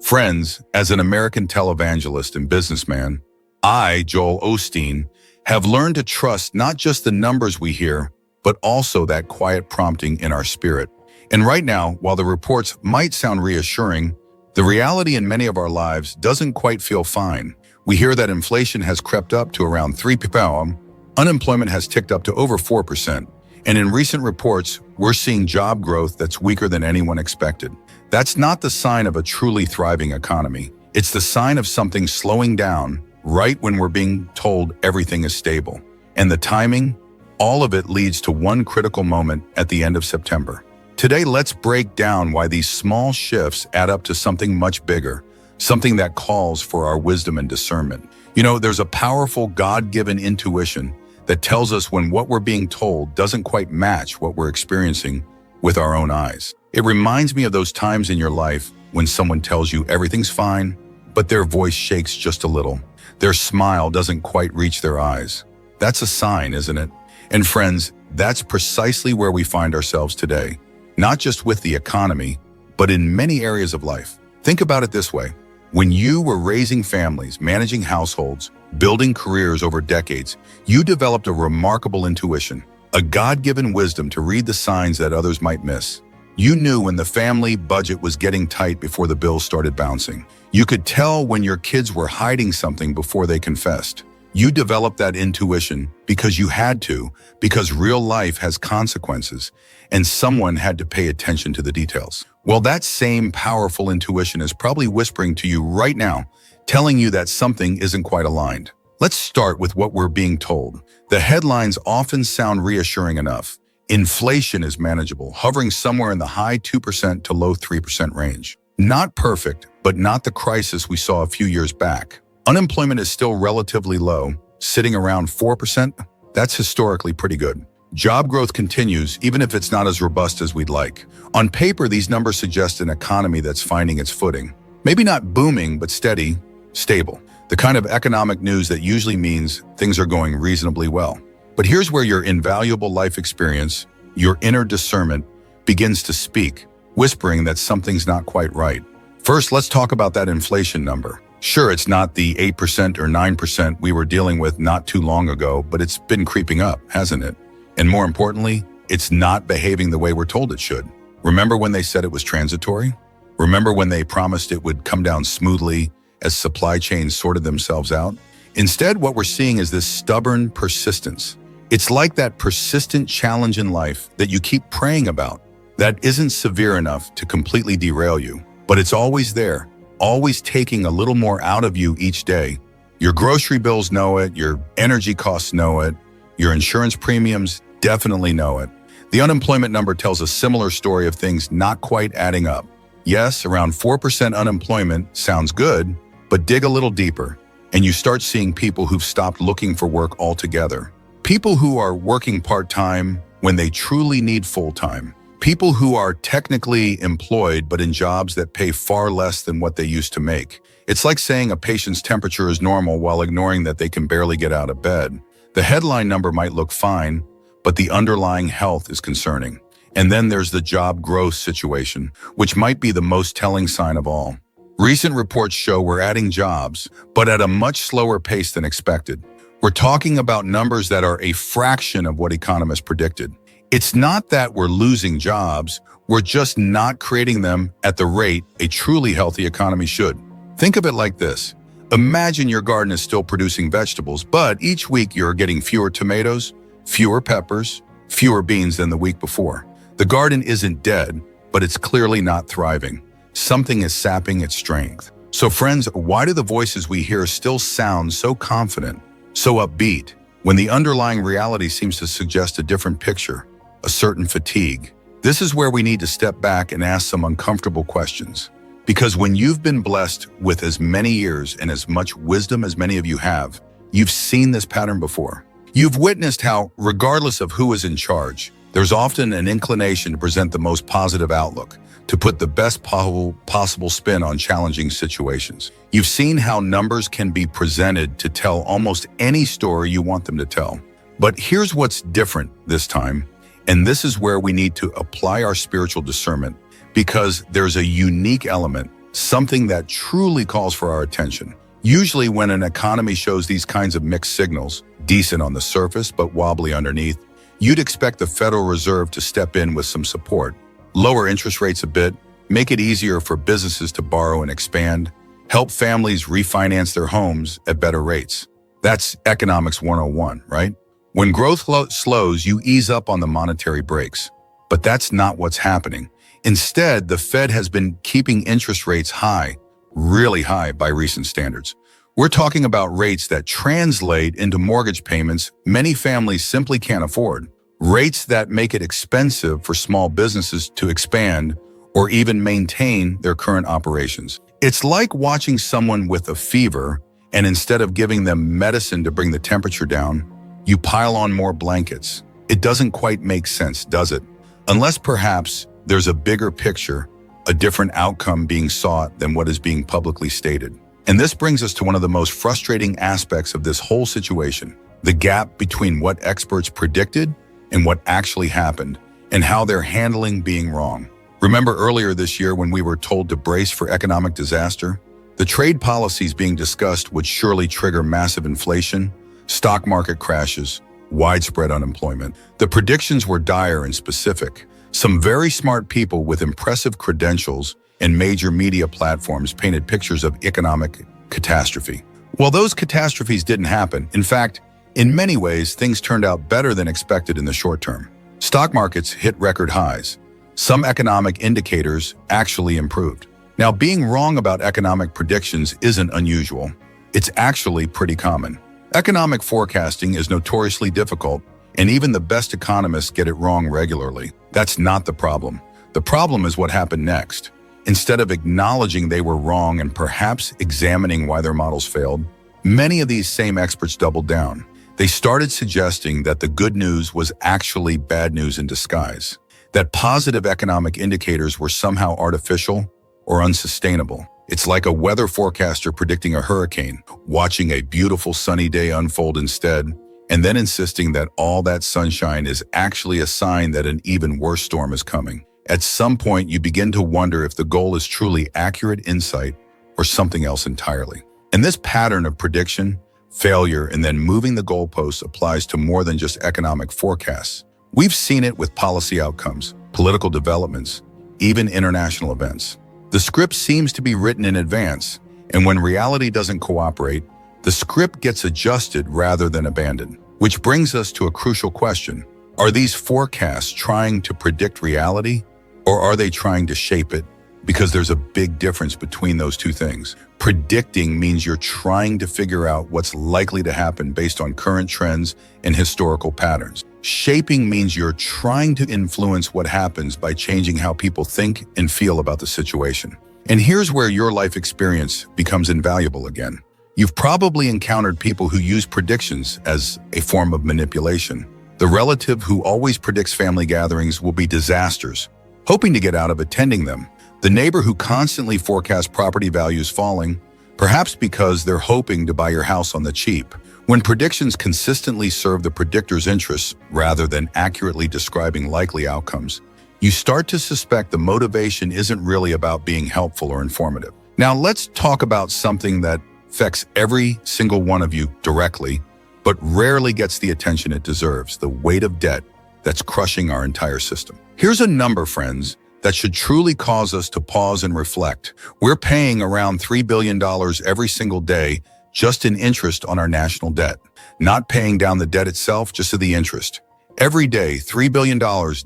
Friends, as an American televangelist and businessman, I, Joel Osteen, have learned to trust not just the numbers we hear, but also that quiet prompting in our spirit. And right now, while the reports might sound reassuring, the reality in many of our lives doesn't quite feel fine. We hear that inflation has crept up to around 3%, unemployment has ticked up to over 4%, and in recent reports, we're seeing job growth that's weaker than anyone expected. That's not the sign of a truly thriving economy. It's the sign of something slowing down right when we're being told everything is stable. And the timing, all of it leads to one critical moment at the end of September. Today, let's break down why these small shifts add up to something much bigger, something that calls for our wisdom and discernment. You know, there's a powerful God-given intuition that tells us when what we're being told doesn't quite match what we're experiencing with our own eyes. It reminds me of those times in your life when someone tells you everything's fine, but their voice shakes just a little. Their smile doesn't quite reach their eyes. That's a sign, isn't it? And friends, that's precisely where we find ourselves today. Not just with the economy, but in many areas of life. Think about it this way. When you were raising families, managing households, building careers over decades, you developed a remarkable intuition, a God-given wisdom to read the signs that others might miss. You knew when the family budget was getting tight before the bills started bouncing. You could tell when your kids were hiding something before they confessed. You developed that intuition because you had to, because real life has consequences, and someone had to pay attention to the details. Well, that same powerful intuition is probably whispering to you right now, telling you that something isn't quite aligned. Let's start with what we're being told. The headlines often sound reassuring enough. Inflation is manageable, hovering somewhere in the high 2% to low 3% range. Not perfect, but not the crisis we saw a few years back. Unemployment is still relatively low, sitting around 4%. That's historically pretty good. Job growth continues, even if it's not as robust as we'd like. On paper, these numbers suggest an economy that's finding its footing. Maybe not booming, but steady, stable. The kind of economic news that usually means things are going reasonably well. But here's where your invaluable life experience, your inner discernment, begins to speak, whispering that something's not quite right. First, let's talk about that inflation number. Sure, it's not the 8% or 9% we were dealing with not too long ago, but it's been creeping up, hasn't it? And more importantly, it's not behaving the way we're told it should. Remember when they said it was transitory? Remember when they promised it would come down smoothly as supply chains sorted themselves out? Instead, what we're seeing is this stubborn persistence. It's like that persistent challenge in life that you keep praying about, that isn't severe enough to completely derail you, but it's always there, always taking a little more out of you each day. Your grocery bills know it, your energy costs know it, your insurance premiums definitely know it. The unemployment number tells a similar story of things not quite adding up. Yes, around 4% unemployment sounds good, but dig a little deeper, and you start seeing people who've stopped looking for work altogether. People who are working part-time when they truly need full-time. People who are technically employed but in jobs that pay far less than what they used to make. It's like saying a patient's temperature is normal while ignoring that they can barely get out of bed. The headline number might look fine, but the underlying health is concerning. And then there's the job growth situation, which might be the most telling sign of all. Recent reports show we're adding jobs, but at a much slower pace than expected. We're talking about numbers that are a fraction of what economists predicted. It's not that we're losing jobs, we're just not creating them at the rate a truly healthy economy should. Think of it like this. Imagine your garden is still producing vegetables, but each week you're getting fewer tomatoes, fewer peppers, fewer beans than the week before. The garden isn't dead, but it's clearly not thriving. Something is sapping its strength. So friends, why do the voices we hear still sound so confident, so upbeat, when the underlying reality seems to suggest a different picture, a certain fatigue? This is where we need to step back and ask some uncomfortable questions. Because when you've been blessed with as many years and as much wisdom as many of you have, you've seen this pattern before. You've witnessed how, regardless of who is in charge, there's often an inclination to present the most positive outlook, to put the best possible spin on challenging situations. You've seen how numbers can be presented to tell almost any story you want them to tell. But here's what's different this time, and this is where we need to apply our spiritual discernment, because there's a unique element something that truly calls for our attention. Usually when an economy shows these kinds of mixed signals, decent on the surface but wobbly underneath, you'd expect the Federal Reserve to step in with some support. Lower interest rates a bit, make it easier for businesses to borrow and expand, help families refinance their homes at better rates. That's economics 101, right? When growth slows, you ease up on the monetary brakes. But that's not what's happening. Instead, the Fed has been keeping interest rates high, really high by recent standards. We're talking about rates that translate into mortgage payments many families simply can't afford. Rates that make it expensive for small businesses to expand or even maintain their current operations. It's like watching someone with a fever, and instead of giving them medicine to bring the temperature down, you pile on more blankets. It doesn't quite make sense, does it? Unless perhaps there's a bigger picture, a different outcome being sought than what is being publicly stated. And this brings us to one of the most frustrating aspects of this whole situation, the gap between what experts predicted and what actually happened, and how they're handling being wrong. Remember earlier this year when we were told to brace for economic disaster? The trade policies being discussed would surely trigger massive inflation, stock market crashes, widespread unemployment. The predictions were dire and specific. Some very smart people with impressive credentials and major media platforms painted pictures of economic catastrophe. Well, those catastrophes didn't happen. In fact, in many ways, things turned out better than expected in the short term. Stock markets hit record highs. Some economic indicators actually improved. Now, being wrong about economic predictions isn't unusual. It's actually pretty common. Economic forecasting is notoriously difficult, and even the best economists get it wrong regularly. That's not the problem. The problem is what happened next. Instead of acknowledging they were wrong and perhaps examining why their models failed, many of these same experts doubled down. They started suggesting that the good news was actually bad news in disguise, that positive economic indicators were somehow artificial or unsustainable. It's like a weather forecaster predicting a hurricane, watching a beautiful sunny day unfold instead, and then insisting that all that sunshine is actually a sign that an even worse storm is coming. At some point, you begin to wonder if the goal is truly accurate insight or something else entirely. And this pattern of prediction, failure, and then moving the goalposts applies to more than just economic forecasts. We've seen it with policy outcomes, political developments, even international events. The script seems to be written in advance, and when reality doesn't cooperate, the script gets adjusted rather than abandoned. Which brings us to a crucial question. Are these forecasts trying to predict reality, or are they trying to shape it? Because there's a big difference between those two things. Predicting means you're trying to figure out what's likely to happen based on current trends and historical patterns. Shaping means you're trying to influence what happens by changing how people think and feel about the situation. And here's where your life experience becomes invaluable again. You've probably encountered people who use predictions as a form of manipulation. The relative who always predicts family gatherings will be disasters, hoping to get out of attending them. The neighbor who constantly forecasts property values falling, perhaps because they're hoping to buy your house on the cheap. When predictions consistently serve the predictor's interests rather than accurately describing likely outcomes, you start to suspect the motivation isn't really about being helpful or informative. Now let's talk about something that affects every single one of you directly, but rarely gets the attention it deserves: the weight of debt that's crushing our entire system. Here's a number, friends, that should truly cause us to pause and reflect. We're paying around $3 billion every single day just in interest on our national debt. Not paying down the debt itself, just to the interest. Every day, $3 billion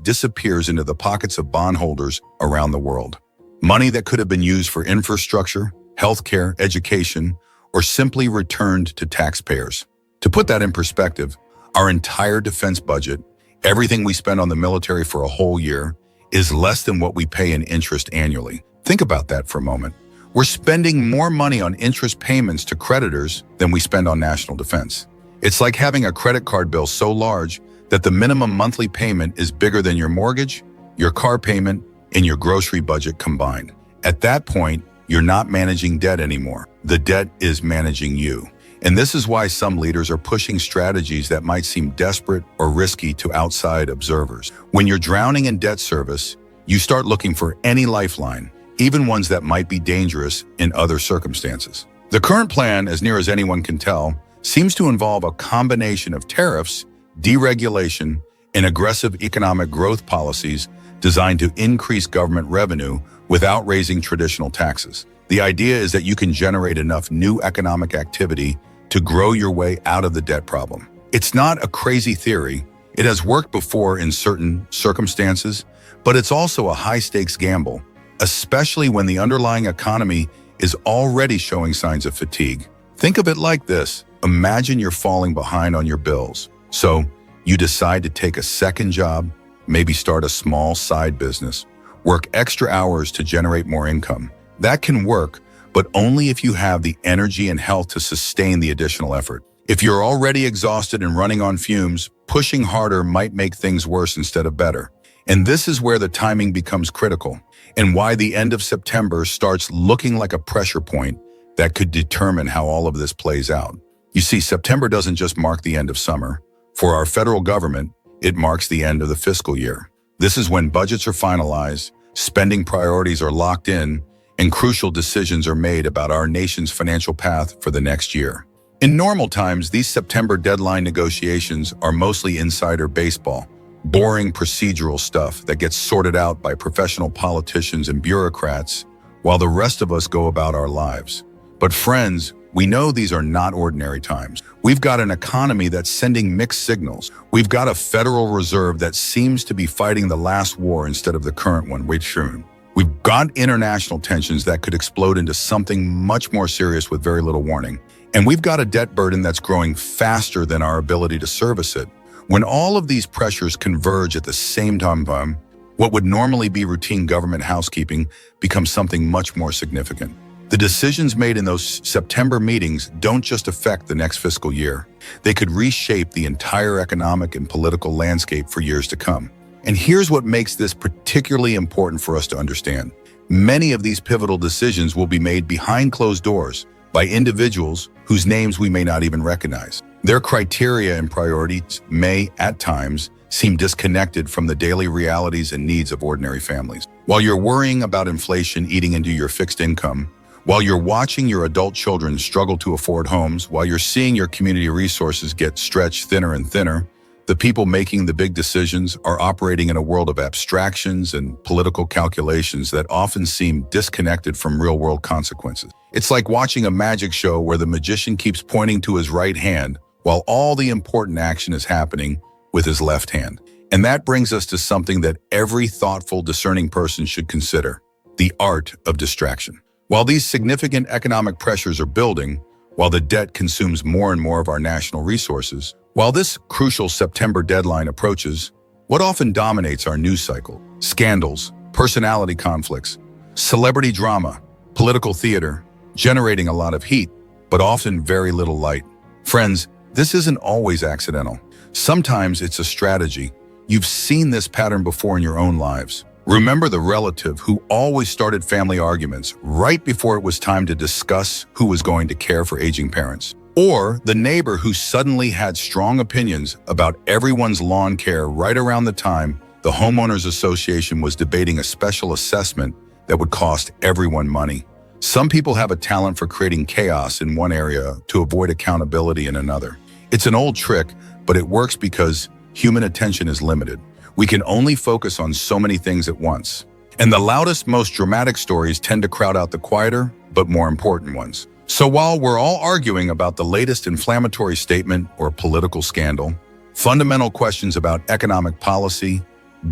disappears into the pockets of bondholders around the world. Money that could have been used for infrastructure, healthcare, education, or simply returned to taxpayers. To put that in perspective, our entire defense budget, everything we spend on the military for a whole year, is less than what we pay in interest annually. Think about that for a moment. We're spending more money on interest payments to creditors than we spend on national defense. It's like having a credit card bill so large that the minimum monthly payment is bigger than your mortgage, your car payment, and your grocery budget combined. At that point, you're not managing debt anymore. The debt is managing you. And this is why some leaders are pushing strategies that might seem desperate or risky to outside observers. When you're drowning in debt service, you start looking for any lifeline, even ones that might be dangerous in other circumstances. The current plan, as near as anyone can tell, seems to involve a combination of tariffs, deregulation, and aggressive economic growth policies designed to increase government revenue without raising traditional taxes. The idea is that you can generate enough new economic activity to grow your way out of the debt problem. It's not a crazy theory. It has worked before in certain circumstances, but it's also a high-stakes gamble, especially when the underlying economy is already showing signs of fatigue. Think of it like this. Imagine you're falling behind on your bills. So you decide to take a second job, maybe start a small side business, work extra hours to generate more income. That can work, but only if you have the energy and health to sustain the additional effort. If you're already exhausted and running on fumes, pushing harder might make things worse instead of better. And this is where the timing becomes critical, and why the end of September starts looking like a pressure point that could determine how all of this plays out. You see, September doesn't just mark the end of summer. For our federal government, it marks the end of the fiscal year. This is when budgets are finalized, spending priorities are locked in, and crucial decisions are made about our nation's financial path for the next year. In normal times, these September deadline negotiations are mostly insider baseball, boring procedural stuff that gets sorted out by professional politicians and bureaucrats while the rest of us go about our lives. But friends, we know these are not ordinary times. We've got an economy that's sending mixed signals. We've got a Federal Reserve that seems to be fighting the last war instead of the current one. We've got international tensions that could explode into something much more serious with very little warning. And we've got a debt burden that's growing faster than our ability to service it. When all of these pressures converge at the same time, what would normally be routine government housekeeping becomes something much more significant. The decisions made in those September meetings don't just affect the next fiscal year. They could reshape the entire economic and political landscape for years to come. And here's what makes this particularly important for us to understand. Many of these pivotal decisions will be made behind closed doors by individuals whose names we may not even recognize. Their criteria and priorities may, at times, seem disconnected from the daily realities and needs of ordinary families. While you're worrying about inflation eating into your fixed income, while you're watching your adult children struggle to afford homes, while you're seeing your community resources get stretched thinner and thinner, the people making the big decisions are operating in a world of abstractions and political calculations that often seem disconnected from real-world consequences. It's like watching a magic show where the magician keeps pointing to his right hand while all the important action is happening with his left hand. And that brings us to something that every thoughtful, discerning person should consider: the art of distraction. While these significant economic pressures are building, while the debt consumes more and more of our national resources, while this crucial September deadline approaches, what often dominates our news cycle? Scandals, personality conflicts, celebrity drama, political theater, generating a lot of heat, but often very little light. Friends, this isn't always accidental. Sometimes it's a strategy. You've seen this pattern before in your own lives. Remember the relative who always started family arguments right before it was time to discuss who was going to care for aging parents. Or the neighbor who suddenly had strong opinions about everyone's lawn care right around the time the homeowners association was debating a special assessment that would cost everyone money. Some people have a talent for creating chaos in one area to avoid accountability in another. It's an old trick, but it works because human attention is limited. We can only focus on so many things at once. And the loudest, most dramatic stories tend to crowd out the quieter, but more important ones. So while we're all arguing about the latest inflammatory statement or political scandal, fundamental questions about economic policy,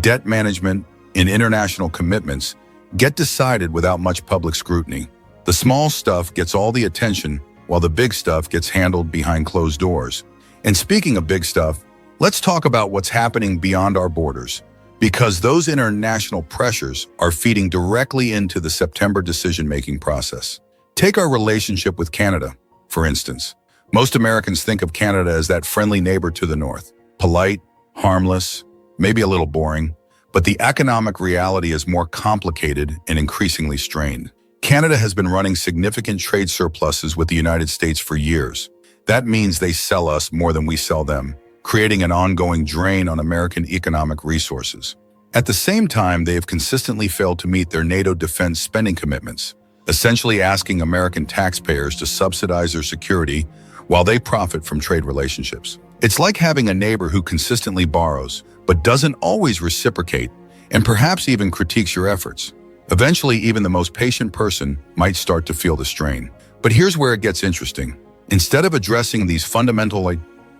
debt management, and international commitments get decided without much public scrutiny. The small stuff gets all the attention, while the big stuff gets handled behind closed doors. And speaking of big stuff, let's talk about what's happening beyond our borders, because those international pressures are feeding directly into the September decision-making process. Take our relationship with Canada, for instance. Most Americans think of Canada as that friendly neighbor to the north, polite, harmless, maybe a little boring, but the economic reality is more complicated and increasingly strained. Canada has been running significant trade surpluses with the United States for years. That means they sell us more than we sell them, creating an ongoing drain on American economic resources. At the same time, they have consistently failed to meet their NATO defense spending commitments, essentially asking American taxpayers to subsidize their security while they profit from trade relationships. It's like having a neighbor who consistently borrows, but doesn't always reciprocate, and perhaps even critiques your efforts. Eventually, even the most patient person might start to feel the strain. But here's where it gets interesting. Instead of addressing these fundamental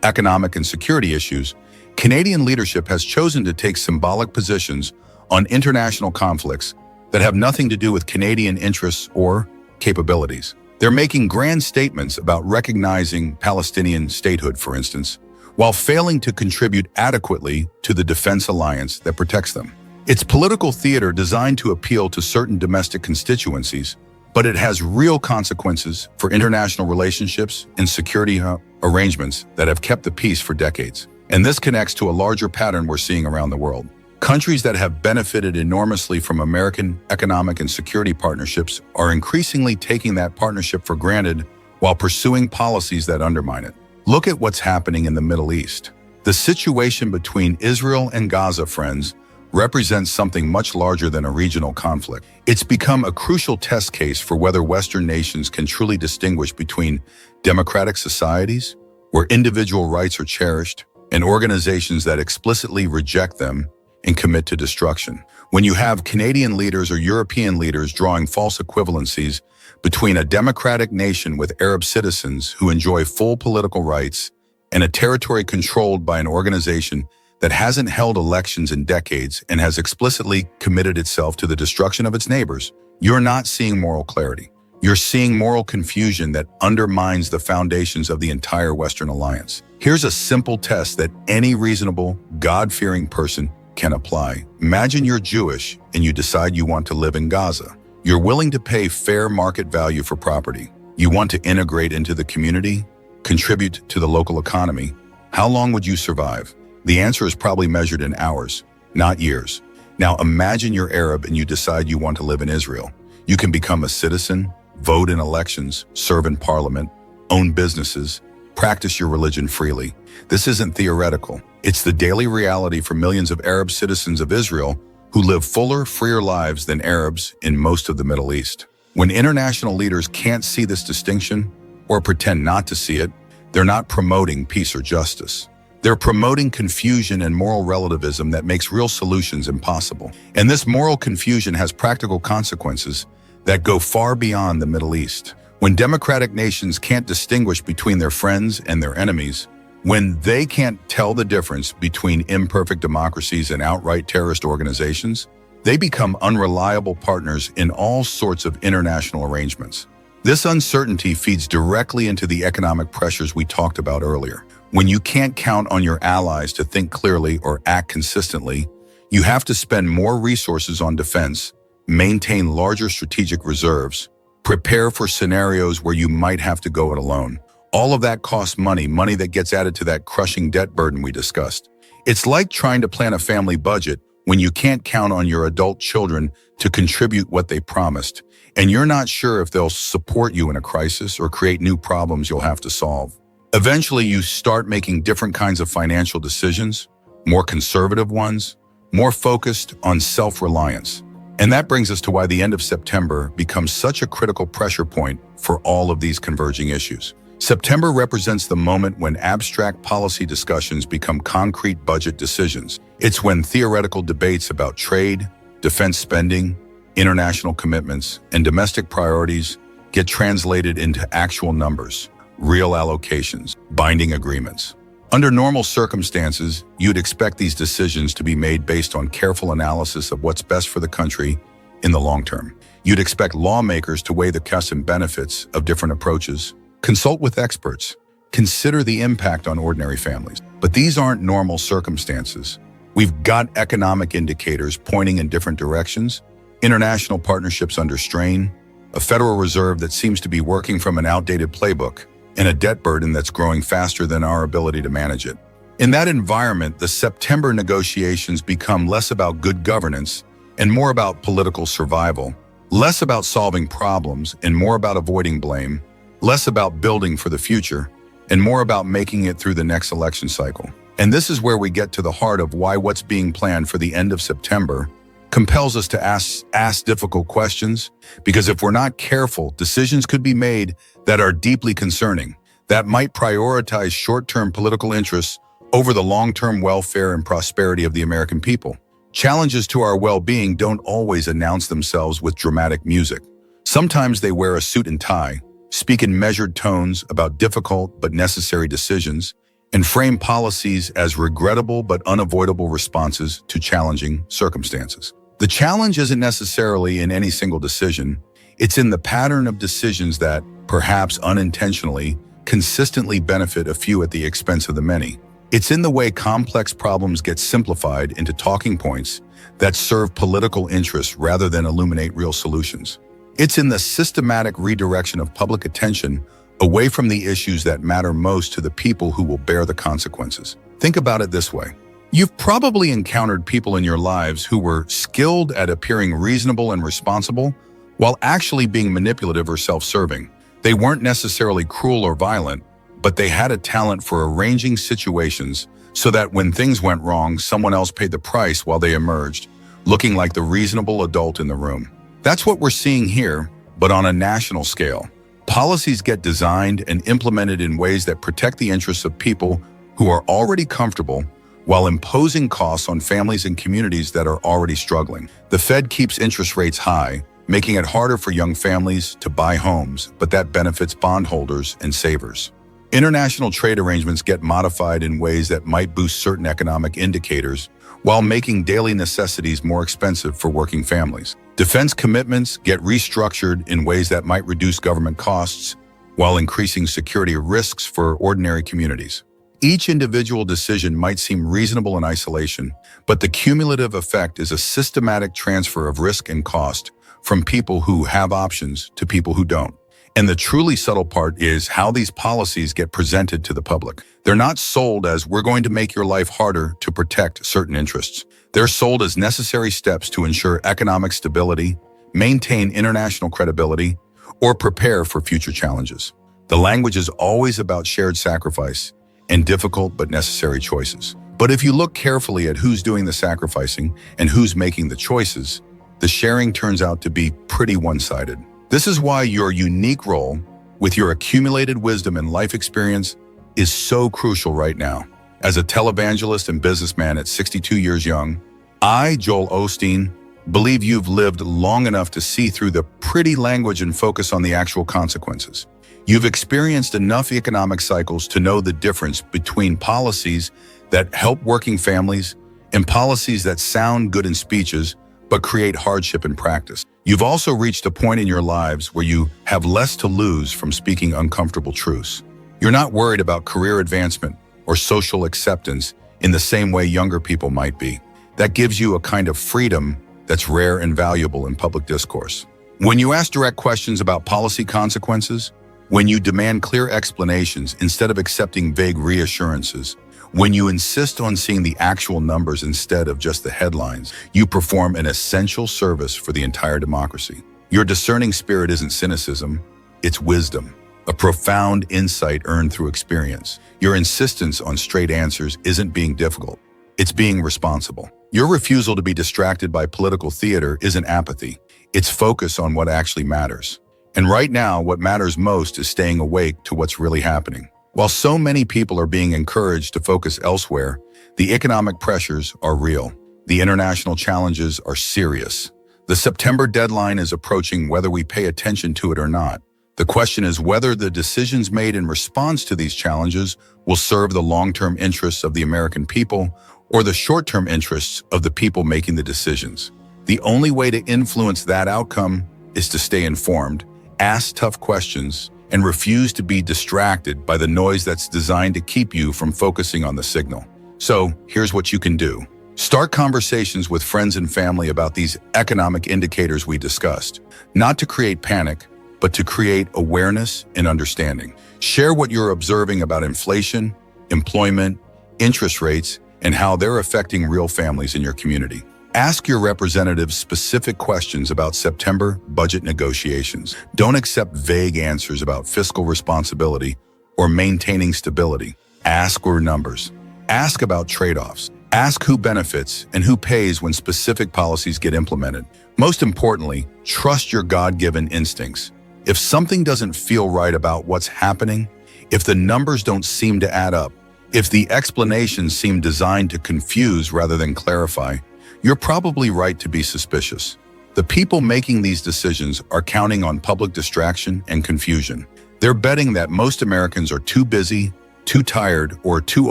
economic and security issues, Canadian leadership has chosen to take symbolic positions on international conflicts that have nothing to do with Canadian interests or capabilities. They're making grand statements about recognizing Palestinian statehood, for instance, while failing to contribute adequately to the defense alliance that protects them. It's political theater designed to appeal to certain domestic constituencies, but it has real consequences for international relationships and security arrangements that have kept the peace for decades. And this connects to a larger pattern we're seeing around the world. Countries that have benefited enormously from American economic and security partnerships are increasingly taking that partnership for granted while pursuing policies that undermine it. Look at what's happening in the Middle East. The situation between Israel and Gaza, friends, represents something much larger than a regional conflict. It's become a crucial test case for whether Western nations can truly distinguish between democratic societies, where individual rights are cherished, and organizations that explicitly reject them and commit to destruction. When you have Canadian leaders or European leaders drawing false equivalencies between a democratic nation with Arab citizens who enjoy full political rights and a territory controlled by an organization that hasn't held elections in decades and has explicitly committed itself to the destruction of its neighbors, you're not seeing moral clarity. You're seeing moral confusion that undermines the foundations of the entire Western alliance. Here's a simple test that any reasonable, God-fearing person can apply. Imagine you're Jewish and you decide you want to live in Gaza. You're willing to pay fair market value for property. You want to integrate into the community, contribute to the local economy. How long would you survive? The answer is probably measured in hours, not years. Now imagine you're Arab and you decide you want to live in Israel. You can become a citizen, vote in elections, serve in parliament, own businesses, practice your religion freely. This isn't theoretical. It's the daily reality for millions of Arab citizens of Israel who live fuller, freer lives than Arabs in most of the Middle East. When international leaders can't see this distinction or pretend not to see it, they're not promoting peace or justice. They're promoting confusion and moral relativism that makes real solutions impossible. And this moral confusion has practical consequences that go far beyond the Middle East. When democratic nations can't distinguish between their friends and their enemies, when they can't tell the difference between imperfect democracies and outright terrorist organizations, they become unreliable partners in all sorts of international arrangements. This uncertainty feeds directly into the economic pressures we talked about earlier. When you can't count on your allies to think clearly or act consistently, you have to spend more resources on defense, maintain larger strategic reserves, prepare for scenarios where you might have to go it alone. All of that costs money that gets added to that crushing debt burden we discussed. It's like trying to plan a family budget when you can't count on your adult children to contribute what they promised, and you're not sure if they'll support you in a crisis or create new problems you'll have to solve. Eventually, you start making different kinds of financial decisions, more conservative ones, more focused on self-reliance. And that brings us to why the end of September becomes such a critical pressure point for all of these converging issues. September represents the moment when abstract policy discussions become concrete budget decisions. It's when theoretical debates about trade, defense spending, international commitments, and domestic priorities get translated into actual numbers, real allocations, binding agreements. Under normal circumstances, you'd expect these decisions to be made based on careful analysis of what's best for the country in the long term. You'd expect lawmakers to weigh the costs and benefits of different approaches, consult with experts, consider the impact on ordinary families. But these aren't normal circumstances. We've got economic indicators pointing in different directions, international partnerships under strain, a Federal Reserve that seems to be working from an outdated playbook, and a debt burden that's growing faster than our ability to manage it. In that environment, the September negotiations become less about good governance and more about political survival, less about solving problems and more about avoiding blame, less about building for the future and more about making it through the next election cycle. And this is where we get to the heart of why what's being planned for the end of September compels us to ask difficult questions, because if we're not careful, decisions could be made that are deeply concerning, that might prioritize short-term political interests over the long-term welfare and prosperity of the American people. Challenges to our well-being don't always announce themselves with dramatic music. Sometimes they wear a suit and tie, speak in measured tones about difficult but necessary decisions, and frame policies as regrettable but unavoidable responses to challenging circumstances. The challenge isn't necessarily in any single decision. It's in the pattern of decisions that, perhaps unintentionally, consistently benefit a few at the expense of the many. It's in the way complex problems get simplified into talking points that serve political interests rather than illuminate real solutions. It's in the systematic redirection of public attention away from the issues that matter most to the people who will bear the consequences. Think about it this way. You've probably encountered people in your lives who were skilled at appearing reasonable and responsible while actually being manipulative or self-serving. They weren't necessarily cruel or violent, but they had a talent for arranging situations so that when things went wrong, someone else paid the price while they emerged, looking like the reasonable adult in the room. That's what we're seeing here, but on a national scale. Policies get designed and implemented in ways that protect the interests of people who are already comfortable while imposing costs on families and communities that are already struggling. The Fed keeps interest rates high, making it harder for young families to buy homes, but that benefits bondholders and savers. International trade arrangements get modified in ways that might boost certain economic indicators while making daily necessities more expensive for working families. Defense commitments get restructured in ways that might reduce government costs while increasing security risks for ordinary communities. Each individual decision might seem reasonable in isolation, but the cumulative effect is a systematic transfer of risk and cost from people who have options to people who don't. And the truly subtle part is how these policies get presented to the public. They're not sold as we're going to make your life harder to protect certain interests. They're sold as necessary steps to ensure economic stability, maintain international credibility, or prepare for future challenges. The language is always about shared sacrifice and difficult but necessary choices. But if you look carefully at who's doing the sacrificing and who's making the choices, the sharing turns out to be pretty one-sided. This is why your unique role, with your accumulated wisdom and life experience, is so crucial right now. As a televangelist and businessman at 62 years young, I, Joel Osteen, believe you've lived long enough to see through the pretty language and focus on the actual consequences. You've experienced enough economic cycles to know the difference between policies that help working families and policies that sound good in speeches but create hardship in practice. You've also reached a point in your lives where you have less to lose from speaking uncomfortable truths. You're not worried about career advancement or social acceptance in the same way younger people might be. That gives you a kind of freedom that's rare and valuable in public discourse. When you ask direct questions about policy consequences, when you demand clear explanations instead of accepting vague reassurances, when you insist on seeing the actual numbers instead of just the headlines, you perform an essential service for the entire democracy. Your discerning spirit isn't cynicism, it's wisdom, a profound insight earned through experience. Your insistence on straight answers isn't being difficult, it's being responsible. Your refusal to be distracted by political theater isn't apathy, it's focus on what actually matters. And right now, what matters most is staying awake to what's really happening. While so many people are being encouraged to focus elsewhere, the economic pressures are real. The international challenges are serious. The September deadline is approaching whether we pay attention to it or not. The question is whether the decisions made in response to these challenges will serve the long-term interests of the American people or the short-term interests of the people making the decisions. The only way to influence that outcome is to stay informed, ask tough questions, and refuse to be distracted by the noise that's designed to keep you from focusing on the signal. So here's what you can do. Start conversations with friends and family about these economic indicators we discussed, not to create panic, but to create awareness and understanding. Share what you're observing about inflation, employment, interest rates, and how they're affecting real families in your community. Ask your representatives specific questions about September budget negotiations. Don't accept vague answers about fiscal responsibility or maintaining stability. Ask for numbers. Ask about trade-offs. Ask who benefits and who pays when specific policies get implemented. Most importantly, trust your God-given instincts. If something doesn't feel right about what's happening, if the numbers don't seem to add up, if the explanations seem designed to confuse rather than clarify, you're probably right to be suspicious. The people making these decisions are counting on public distraction and confusion. They're betting that most Americans are too busy, too tired, or too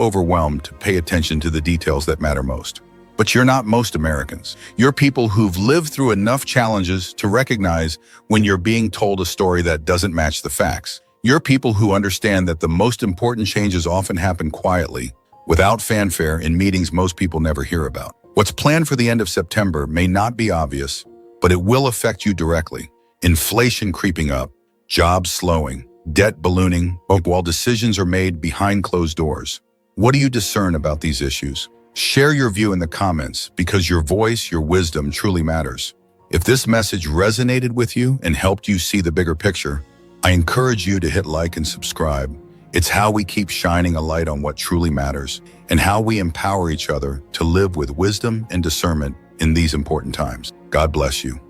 overwhelmed to pay attention to the details that matter most. But you're not most Americans. You're people who've lived through enough challenges to recognize when you're being told a story that doesn't match the facts. You're people who understand that the most important changes often happen quietly, without fanfare, in meetings most people never hear about. What's planned for the end of September may not be obvious, but it will affect you directly. Inflation creeping up, jobs slowing, debt ballooning, while decisions are made behind closed doors. What do you discern about these issues? Share your view in the comments, because your voice, your wisdom truly matters. If this message resonated with you and helped you see the bigger picture, I encourage you to hit like and subscribe. It's how we keep shining a light on what truly matters and how we empower each other to live with wisdom and discernment in these important times. God bless you.